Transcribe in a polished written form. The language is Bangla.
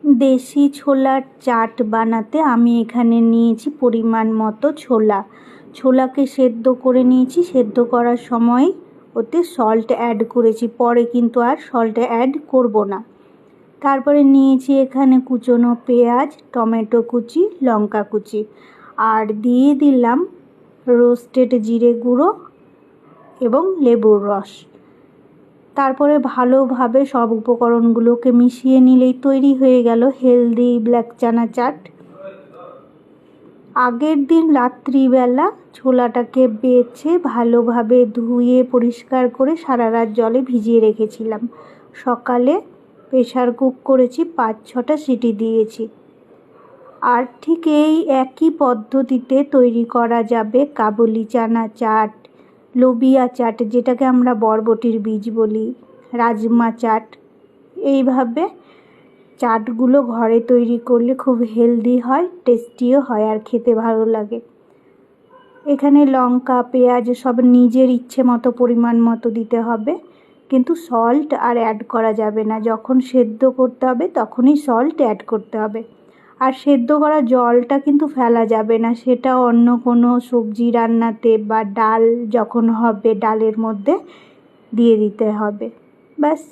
দেশি ছোলার চাট বানাতে আমি এখানে নিয়েছি পরিমাণ মতো ছোলাকে সেদ্ধ করে নিয়েছি। সেদ্ধ করার সময় ওতে সল্ট অ্যাড করেছি, পরে কিন্তু আর সল্ট অ্যাড করব না। তারপরে নিয়েছি এখানে কুচনো পেঁয়াজ, টমেটো কুচি, লঙ্কা কুচি, আর দিয়ে দিলাম রোস্টেড জিরে গুঁড়ো এবং লেবুর রস। তারপরে ভালোভাবে সব উপকরণগুলোকে মিশিয়ে নিলেই তৈরি হয়ে গেল হেলদি ব্ল্যাক চানা চাট। আগের দিন রাত্রিবেলা ছোলাটাকে বেছে ভালোভাবে ধুয়ে পরিষ্কার করে সারা রাত জলে ভিজিয়ে রেখেছিলাম। সকালে প্রেসার কুক করেছি, 5-6টা সিটি দিয়েছি। আর ঠিক এই একই পদ্ধতিতে তৈরি করা যাবে কাবুলি চানা চাট, লোবিয়া চাট যেটাকে আমরা বরবটির বীজ বলি, রাজমা চাট। এইভাবে চাটগুলো ঘরে তৈরি করলে খুব হেলদি হয়, টেস্টিও হয় আর খেতে ভালো লাগে। এখানে লঙ্কা পেঁয়াজ সব নিজের ইচ্ছে মতো পরিমাণ মতো দিতে হবে, কিন্তু সল্ট আর অ্যাড করা যাবে না। যখন সেদ্ধ করতে হবে তখনই সল্ট অ্যাড করতে হবে। আর সেদ্ধ করা জলটা কিন্তু ফেলা যাবে না, সেটা অন্য কোনো সবজি রান্নাতে বা ডাল যখন হবে ডালের মধ্যে দিয়ে দিতে হবে। ব্যাস।